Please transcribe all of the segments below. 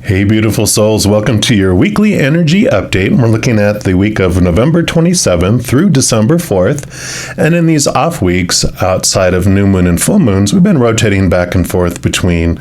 Hey, beautiful souls. Welcome to your weekly energy update. We're looking at the week of November 27th through December 4th. And in these off weeks, outside of new moon and full moons, we've been rotating back and forth between,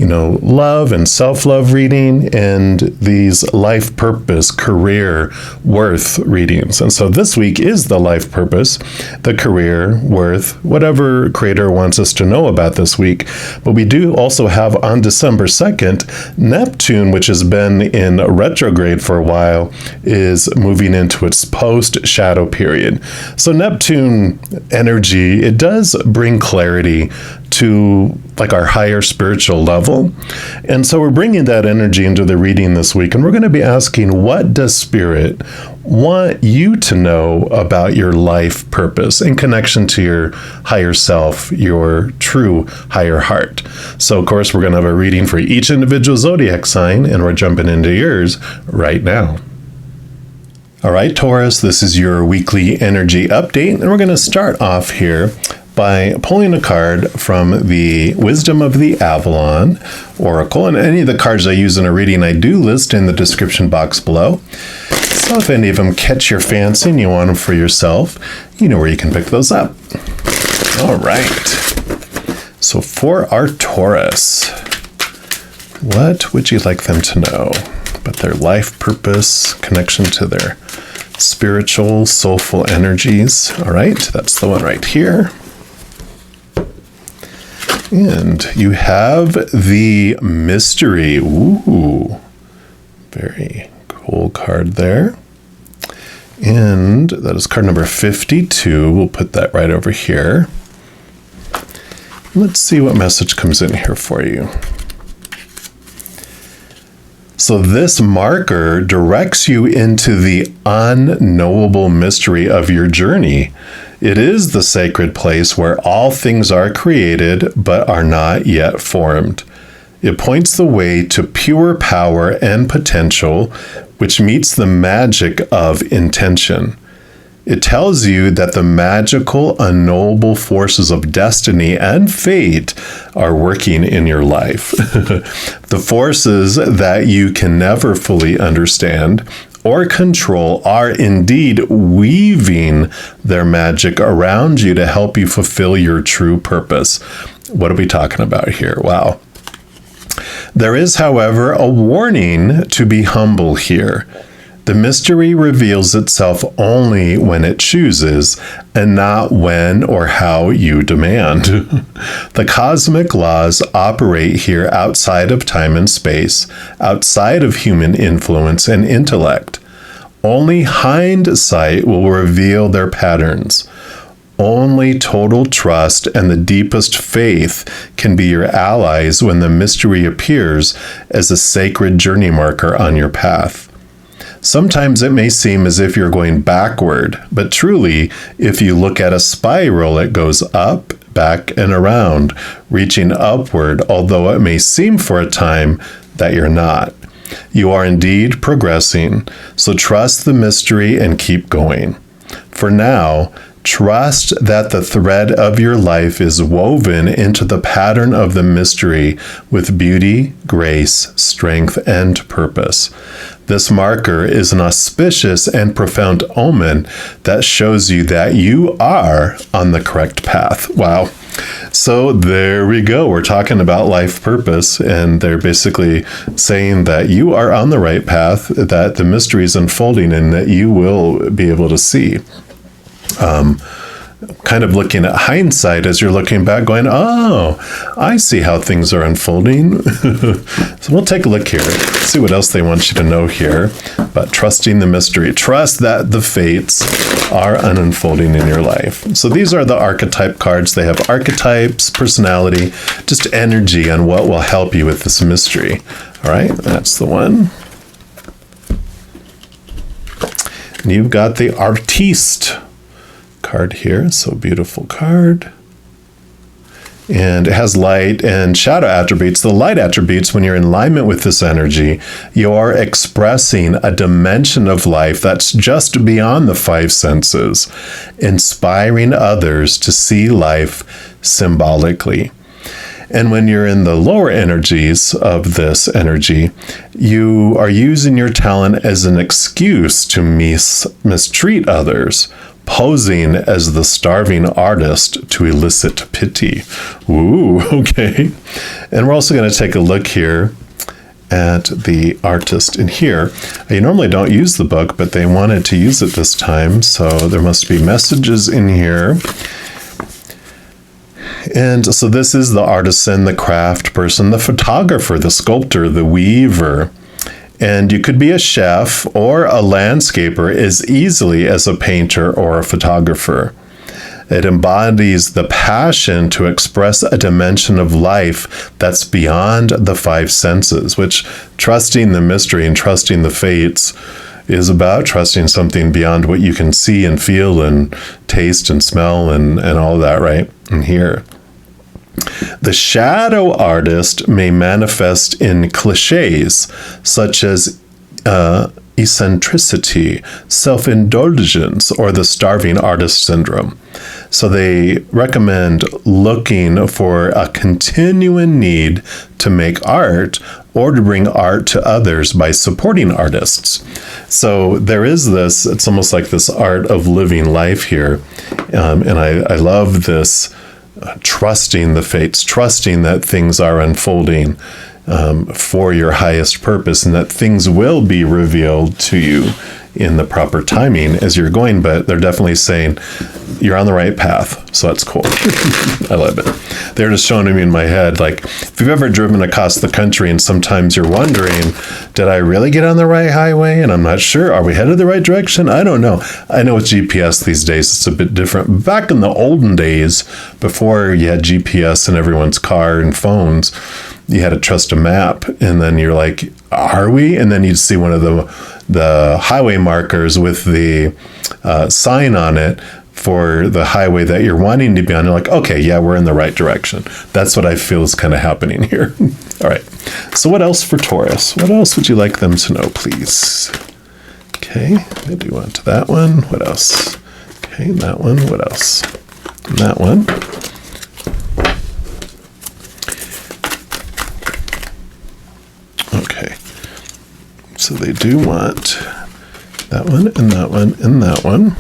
love and self-love reading and these life purpose, career, worth readings. And so this week is the life purpose, the career, worth, whatever creator wants us to know about this week. But we do also have on December 2nd, Neptune, which has been in retrograde for a while, is moving into its post-shadow period. So Neptune energy, it does bring clarity to like our higher spiritual level. And so we're bringing that energy into the reading this week, and we're going to be asking, what does Spirit want you to know about your life purpose in connection to your higher self, your true higher heart? So of course, we're going to have a reading for each individual zodiac sign, and we're jumping into yours right now. All right, Taurus, this is your weekly energy update, and we're going to start off here by pulling a card from the Wisdom of the Avalon Oracle. And any of the cards I use in a reading, I do list in the description box below. So if any of them catch your fancy and you want them for yourself, you know where you can pick those up. All right. So for our Taurus, what would you like them to know about their life purpose, connection to their spiritual, soulful energies? All right, that's the one right here. And you have the mystery. Ooh, very cool card there. And that is card number 52. We'll put that right over here. Let's see what message comes in here for you. So this marker directs you into the unknowable mystery of your journey. It is the sacred place where all things are created but are not yet formed. It points the way to pure power and potential, which meets the magic of intention. It tells you that the magical, unknowable forces of destiny and fate are working in your life. The forces that you can never fully understand or control are indeed weaving their magic around you to help you fulfill your true purpose. What are we talking about here? Wow. There is, however, a warning to be humble here. The mystery reveals itself only when it chooses, and not when or how you demand. The cosmic laws operate here outside of time and space, outside of human influence and intellect. Only hindsight will reveal their patterns. Only total trust and the deepest faith can be your allies when the mystery appears as a sacred journey marker on your path. Sometimes it may seem as if you're going backward, but truly, if you look at a spiral, it goes up, back, and around, reaching upward, although it may seem for a time that you're not. You are indeed progressing, so trust the mystery and keep going. For now, trust that the thread of your life is woven into the pattern of the mystery with beauty, grace, strength, and purpose. This marker is an auspicious and profound omen that shows you that you are on the correct path. Wow. So there we go. We're talking about life purpose, and they're basically saying that you are on the right path, that the mystery is unfolding, and that you will be able to see. Kind of looking at hindsight as you're looking back going, oh, I see how things are unfolding. So we'll take a look here, see what else they want you to know here. But trusting the mystery, trust that the fates are unfolding in your life. So these are the archetype cards. They have archetypes, personality, just energy on what will help you with this mystery. All right, that's the one. And you've got the artiste card here. So beautiful card. And it has light and shadow attributes. The light attributes, when you're in alignment with this energy, you are expressing a dimension of life that's just beyond the five senses, inspiring others to see life symbolically. And when you're in the lower energies of this energy, you are using your talent as an excuse to mistreat others, posing as the starving artist to elicit pity. Ooh, okay. And we're also going to take a look here at the artist in here. You normally don't use the book, but they wanted to use it this time, so there must be messages in here. And so this is the artisan, the craft person, the photographer, the sculptor, the weaver. And you could be a chef or a landscaper as easily as a painter or a photographer. It embodies the passion to express a dimension of life that's beyond the five senses, which trusting the mystery and trusting the fates is about trusting something beyond what you can see and feel and taste and smell and all that, right? And hear. The shadow artist may manifest in cliches such as eccentricity, self-indulgence, or the starving artist syndrome. So they recommend looking for a continuing need to make art or to bring art to others by supporting artists. So there is this, it's almost like this art of living life here. And I love this trusting the fates, trusting that things are unfolding for your highest purpose and that things will be revealed to you in the proper timing as you're going, but they're definitely saying you're on the right path. So that's cool. I love it. They're just showing me in my head, like, if you've ever driven across the country and sometimes you're wondering, did I really get on the right highway? And I'm not sure. Are we headed the right direction? I don't know. I know with GPS these days, it's a bit different. Back in the olden days, before you had GPS in everyone's car and phones, you had to trust a map, and then you're like, are we? And then you'd see one of the highway markers with the sign on it for the highway that you're wanting to be on. You're like, okay, yeah, we're in the right direction. That's what I feel is kind of happening here. All right. So what else for Taurus? What else would you like them to know, please? Okay, I do want to that one. What else? Okay, that one. What else? And that one. Okay. So they do want that one and that one and that one.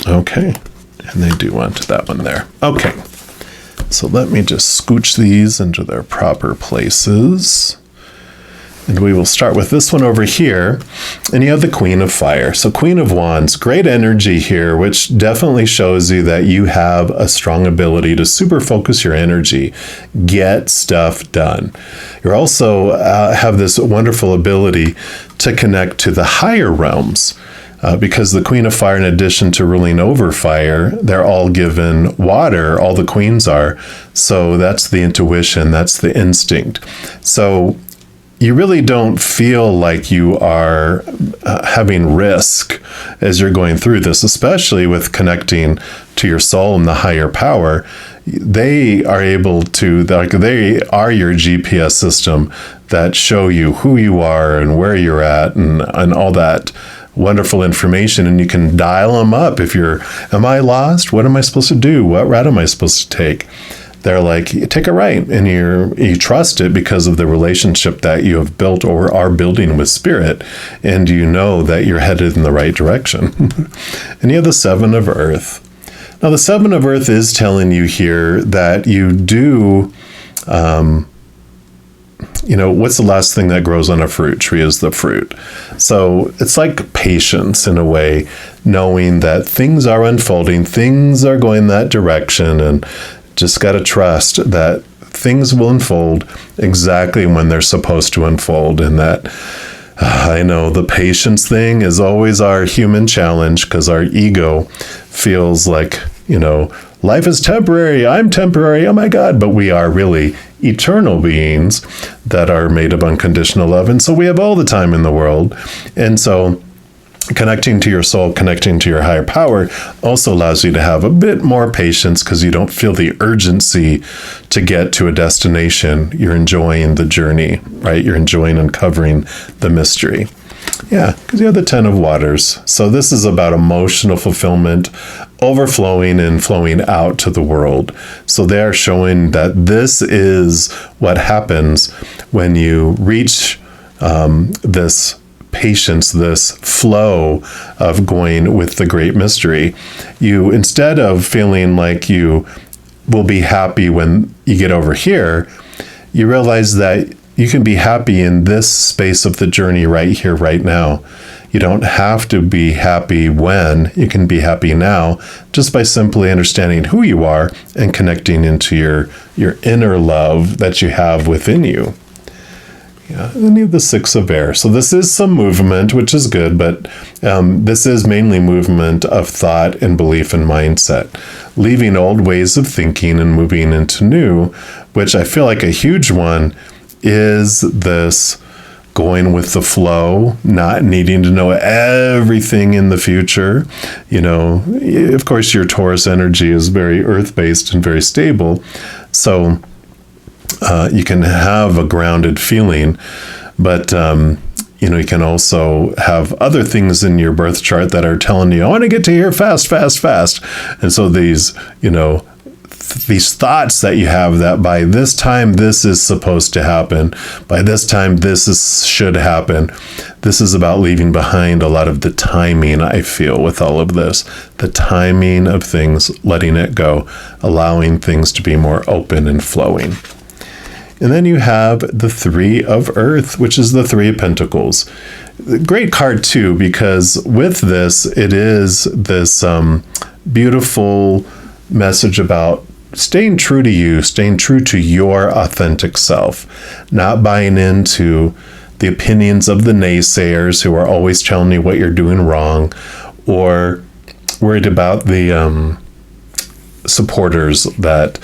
Okay. And they do want that one there. Okay. So let me just scooch these into their proper places. And we will start with this one over here. And you have the Queen of Fire. So Queen of Wands, great energy here, which definitely shows you that you have a strong ability to super focus your energy, get stuff done. You also have this wonderful ability to connect to the higher realms. Because the Queen of Fire, in addition to ruling over fire, they're all given water, all the queens are. So that's the intuition, that's the instinct. So you really don't feel like you are having risk as you're going through this, especially with connecting to your soul and the higher power. They are able to, like, they are your GPS system that show you who you are and where you're at and all that wonderful information, and you can dial them up if you're, am I lost? What am I supposed to do? What route am I supposed to take? They're like, take a right, and you trust it because of the relationship that you have built or are building with Spirit, and you know that you're headed in the right direction. And you have the Seven of Earth. Now, the Seven of Earth is telling you here that you do, what's the last thing that grows on a fruit tree is the fruit. So it's like patience in a way, knowing that things are unfolding, things are going that direction, and just got to trust that things will unfold exactly when they're supposed to unfold. And that I know the patience thing is always our human challenge, because our ego feels like, life is temporary, I'm temporary, oh my God, but we are really eternal beings that are made of unconditional love. And so we have all the time in the world. And so connecting to your soul, connecting to your higher power also allows you to have a bit more patience, because you don't feel the urgency to get to a destination. You're enjoying the journey, right? You're enjoying uncovering the mystery. Yeah, because you have the Ten of Waters. So this is about emotional fulfillment, overflowing and flowing out to the world. So they are showing that this is what happens when you reach this patience, this flow of going with the great mystery. You, instead of feeling like you will be happy when you get over here, you realize that you can be happy in this space of the journey right here, right now. You don't have to be happy when, you can be happy now, just by simply understanding who you are and connecting into your inner love that you have within you. Yeah, and then you have the Six of Air. So this is some movement, which is good, but this is mainly movement of thought and belief and mindset, leaving old ways of thinking and moving into new, which I feel like a huge one is this going with the flow, not needing to know everything in the future. You know, of course, your Taurus energy is very earth-based and very stable. So you can have a grounded feeling, but you can also have other things in your birth chart that are telling you, I want to get to here fast, fast, fast. And so these thoughts that you have that by this time this is supposed to happen, by this time should happen. This is about leaving behind a lot of the timing, I feel, with all of this. The timing of things, letting it go, allowing things to be more open and flowing. And then you have the Three of Earth, which is the Three of Pentacles. Great card too, because with this, it is this beautiful message about staying true to you, staying true to your authentic self, not buying into the opinions of the naysayers who are always telling you what you're doing wrong, or worried about the supporters that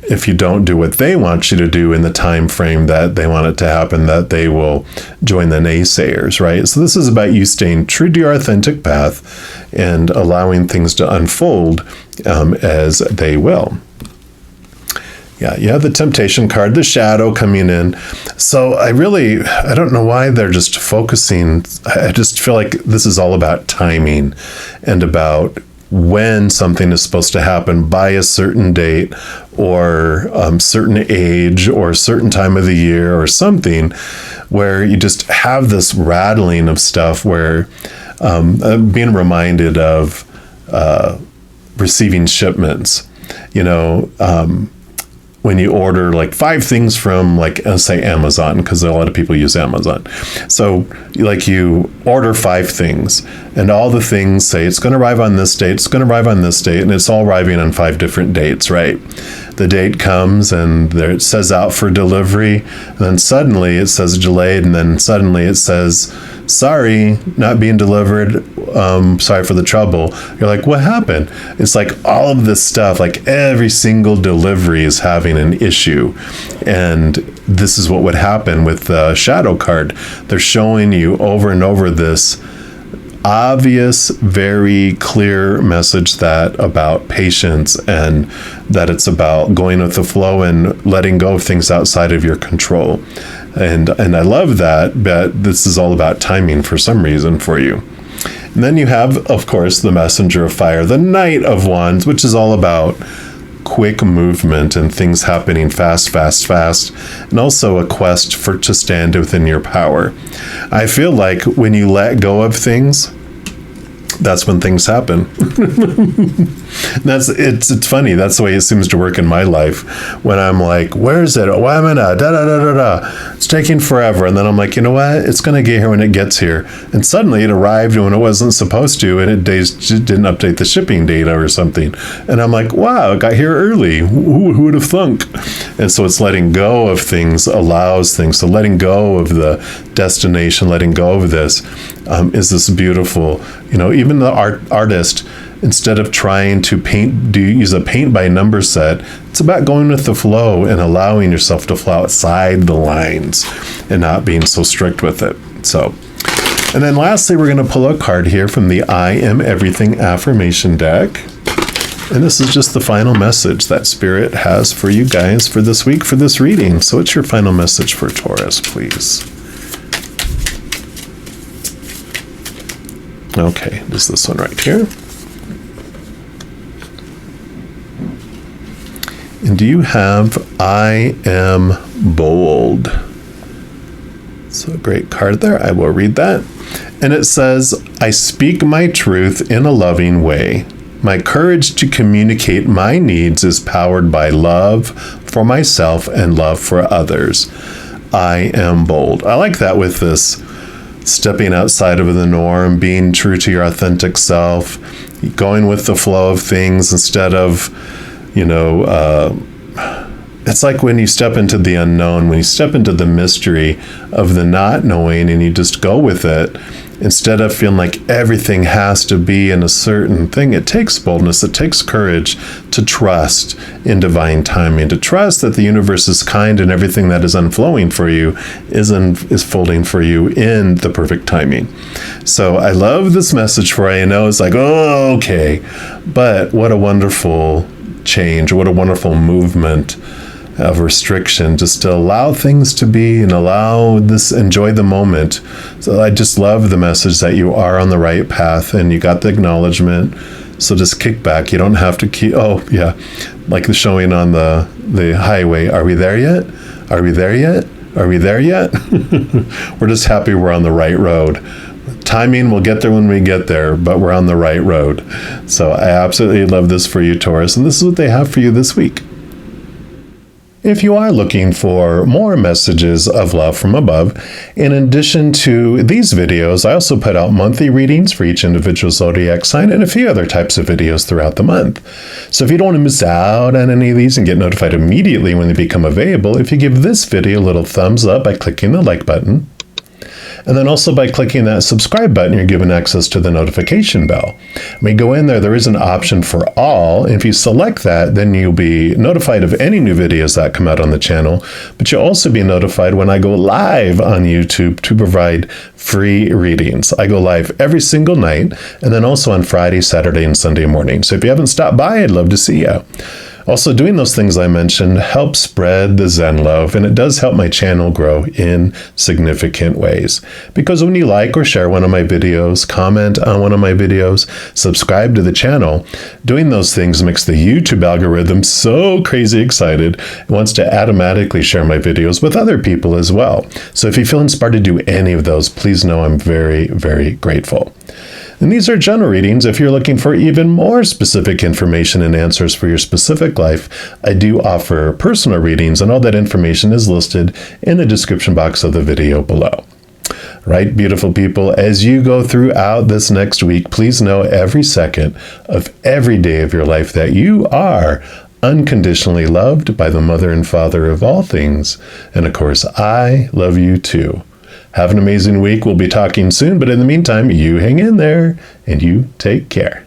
if you don't do what they want you to do in the time frame that they want it to happen, that they will join the naysayers, right? So this is about you staying true to your authentic path and allowing things to unfold as they will. Yeah, you have the Temptation card, the Shadow coming in. So I don't know why they're just focusing. I just feel like this is all about timing and about when something is supposed to happen by a certain date or certain age or certain time of the year or something, where you just have this rattling of stuff where I'm being reminded of receiving shipments, when you order like 5 things from say Amazon, because a lot of people use Amazon. So you order 5 things and all the things say it's going to arrive on this date, it's going to arrive on this date, and it's all arriving on 5 different dates, right? The date comes and there it says out for delivery, and then suddenly it says delayed, and then suddenly it says, sorry, not being delivered, sorry for the trouble. You're like, what happened? It's like all of this stuff, like every single delivery is having an issue. And this is what would happen with the Shadow card. They're showing you over and over this obvious, very clear message that about patience, and that it's about going with the flow and letting go of things outside of your control. And I love that, but this is all about timing for some reason for you. And then you have, of course, the Messenger of Fire, the Knight of Wands, which is all about quick movement and things happening fast, fast, fast, and also a quest to stand within your power. I feel like when you let go of things, that's when things happen. It's funny. That's the way it seems to work in my life. When I'm like, where is it? Why am I not? It's taking forever. And then I'm like, you know what? It's going to get here when it gets here. And suddenly it arrived when it wasn't supposed to, and it didn't update the shipping data or something. And I'm like, wow, it got here early. Who would have thunk? And so it's letting go of things allows things. So letting go of the destination, letting go of this is this beautiful, even the artist, instead of trying to use a paint by number set, it's about going with the flow and allowing yourself to flow outside the lines and not being so strict with it. So, and then lastly, we're going to pull a card here from the I Am Everything affirmation deck. And this is just the final message that Spirit has for you guys for this week, for this reading. So what's your final message for Taurus, please? Okay, there's this one right here. And do you have I am bold? So a great card there. I will read that. And it says, I speak my truth in a loving way. My courage to communicate my needs is powered by love for myself and love for others. I am bold. I like that with this stepping outside of the norm, being true to your authentic self, going with the flow of things instead of, it's like when you step into the unknown, when you step into the mystery of the not knowing and you just go with it, instead of feeling like everything has to be in a certain thing. It takes boldness, it takes courage to trust in divine timing, to trust that the universe is kind and everything that is unflowing for you is folding for you in the perfect timing. So I love this message for you. I know it's like, oh, okay. But what a wonderful change, what a wonderful movement of restriction, just to allow things to be and enjoy the moment. So I just love the message that you are on the right path and you got the acknowledgement. So just kick back. You don't have to keep, like the showing on the highway. Are we there yet? Are we there yet? Are we there yet? We're just happy we're on the right road. Timing, we'll get there when we get there, but we're on the right road. So I absolutely love this for you, Taurus. And this is what they have for you this week. If you are looking for more messages of love from above, in addition to these videos, I also put out monthly readings for each individual zodiac sign and a few other types of videos throughout the month. So if you don't want to miss out on any of these and get notified immediately when they become available, if you give this video a little thumbs up by clicking the like button, and then also by clicking that subscribe button, you're given access to the notification bell. When you go in there is an option for all. And if you select that, then you'll be notified of any new videos that come out on the channel. But you'll also be notified when I go live on YouTube to provide free readings. I go live every single night, and then also on Friday, Saturday, and Sunday morning. So if you haven't stopped by, I'd love to see you. Also, doing those things I mentioned helps spread the Zen love, and it does help my channel grow in significant ways. Because when you like or share one of my videos, comment on one of my videos, subscribe to the channel, doing those things makes the YouTube algorithm so crazy excited, it wants to automatically share my videos with other people as well. So if you feel inspired to do any of those, please know I'm very, very grateful. And these are general readings. If you're looking for even more specific information and answers for your specific life, I do offer personal readings, and all that information is listed in the description box of the video below. Right, beautiful people, as you go throughout this next week, please know every second of every day of your life that you are unconditionally loved by the Mother and Father of all things. And of course, I love you too. Have an amazing week. We'll be talking soon, but in the meantime, you hang in there and you take care.